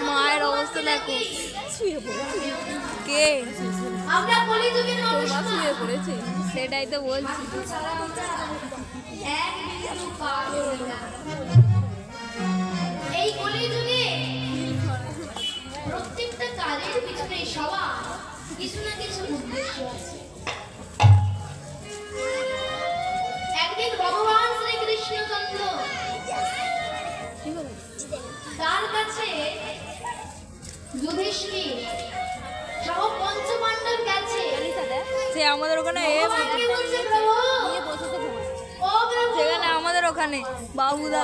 মায়ের অবস্থা দেখো, কে শুয়ে পড়েছে, সেটাই তো বলছি। এই কলিযুগে প্রত্যেকটা কাজের পিছনে সবার কিছু না কিছু উদ্দেশ্য আছে। একদিন ভগবান শ্রীকৃষ্ণচন্দ্র তার কাছে যুধিষ্ঠির সহ পঞ্চপাণ্ডব গেছে। সে আমাদের ওখানে সেখানে আমাদের ওখানে বাবুদা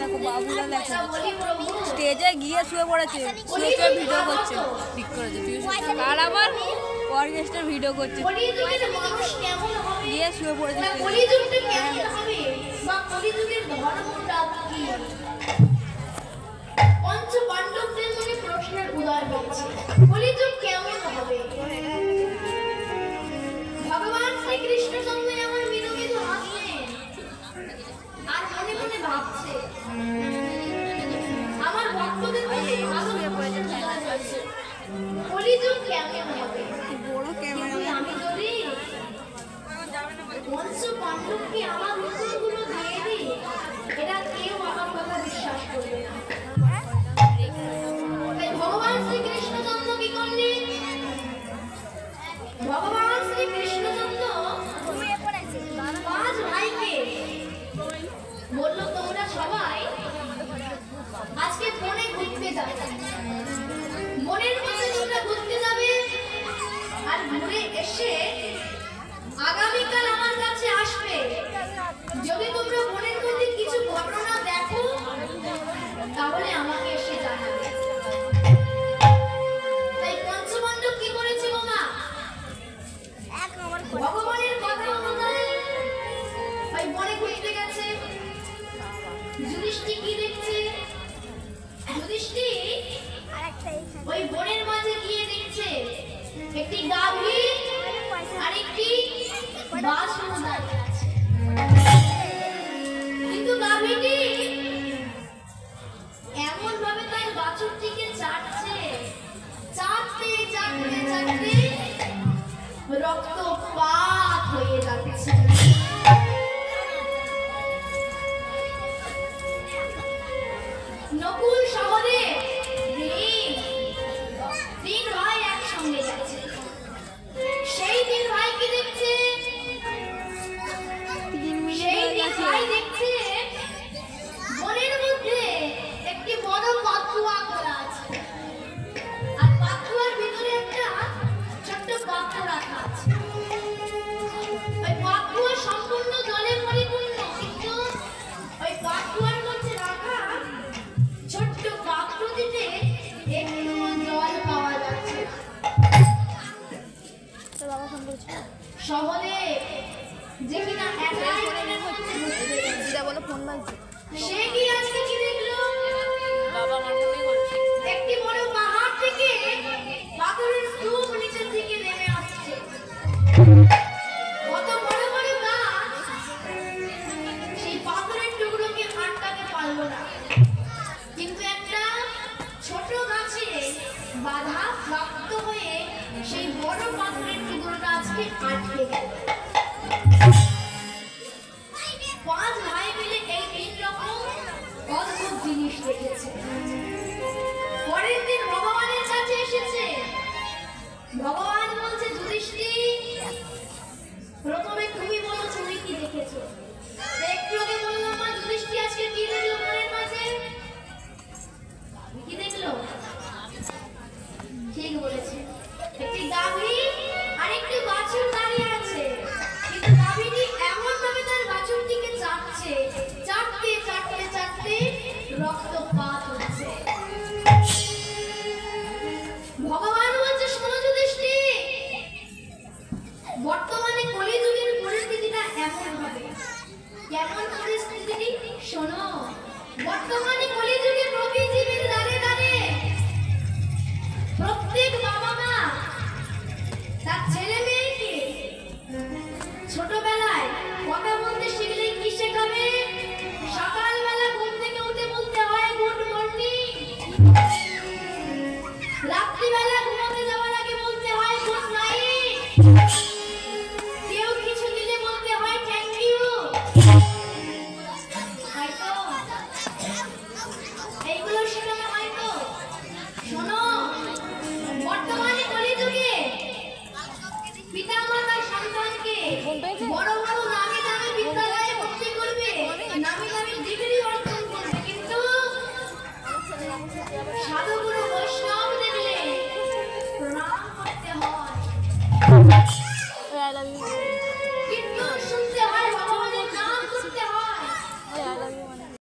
দেখো, বাবুদা দেখো স্টেজে গিয়ে শুয়ে পড়েছে, শুয়ে শুয়ে ভিডিও করছে, ঠিক করেছে। আর আমার অর্কেস্ট্রার ভিডিও করছে, গিয়ে শুয়ে পড়েছে। পঞ্চপাণ্ডবদের মনে প্রশ্নের উদয় হয়েছে, কলিযুগ কেমন হবে? ভগবান শ্রীকৃষ্ণচন্দ্র আমার মৃদু মৃদু হাসছেন আর মনে মনে ভাবছে আমার ভক্তদের মধ্যে কলিযুগ কেমন হবে? আমি যদি পঞ্চপাণ্ডবকে আমার উত্তরগুলো দিয়ে দিই, এরা কেউ আমার কথা বিশ্বাস করবে না। ভগবান শ্রীকৃষ্ণচন্দ্র কি করলেন? ভগবান শ্রীকৃষ্ণচন্দ্র 5 ভাইকে বলল, তোমরা সবাই আজকে বনে ঘুরতে যাবে, বনের মধ্যে তোমরা ঘুরতে যাবে, আর ঘুরে এসে আগামীকাল আমার কাছে আসবে। যদি তোমরা বনের মধ্যে কিছু ঘটনা দেখো তাহলে আমাকে এসে জানাবে। তাই পঞ্চপাণ্ডব কি করেছে মামা? ভগবানের কথা অনুযায়ী ওই বনে ঘুরতে গেছে। যুধিষ্ঠির কি দেখছে? যুধিষ্ঠির ওই বনের মাঝে গিয়ে দেখছে একটি গাভী আর একটি বাছুর দাঁড়িয়ে আছে। কিন্তু গাভীটি এমন ভাবে তার বাছুরটিকে চাটছে, চাটতে চাটতে চাটতে রক্তপাত হয়ে যাচ্ছে। নকুল সহদেব 3 ভাই একসঙ্গে যাচ্ছে। সেই 3 ভাই কি দেখছে? ভাই দেখছে বনের মধ্যে একটি বড় পাথুয়া করা আছে, আর পাথুয়ার ভিতরে একটা ছোট্ট পাথর রাখা আছে। ওই পাথুয়া সম্পূর্ণ জলে পরিপূর্ণ, কিন্তু ওই পাথুয়ার মধ্যে রাখা ছোট্ট পাত্রটিতে একটু জল পাওয়া যাচ্ছে। সহদেব যে কিনা একাই বনের মধ্যে ঘুরছে, বলো ফোন বাজছে, সে কি আজকে কি দেখলো? একটি বড় পাহাড় থেকে পাথরের স্তূপ নিচের দিকে নেমে আসছে। কত বড় বড় গাছ সেই পাথরের টুকরোকে আটকাতে পারলো না, কিন্তু একটা ছোট গাছে বাধা প্রাপ্ত হয়ে সেই বড় পাথরের টুকরোটা আজকে আটকে গেল। 5 ভাই মিলে এই 3 রকম অদ্ভুত জিনিস দেখেছে। পরের দিন ভগবানের কাছে এসেছে। ভগবান বলছে, যুধিষ্ঠির, প্রথমে তুমি বলো তুমি কি দেখেছো? একটু আগে বললাম মা, যুধিষ্ঠির আজকে কি দেখলো বনের মাঝে? কি দেখলো? ঠিক বলেছে, একটি গাভী আর একটি বাছুর দাঁড়িয়ে আছে। কিন্তু গাভীটি এমন ভাবে তার বাছুরটিকে চাটছে, চাটতে চাটতে চাটতে রক্তপাত হচ্ছে। I love you.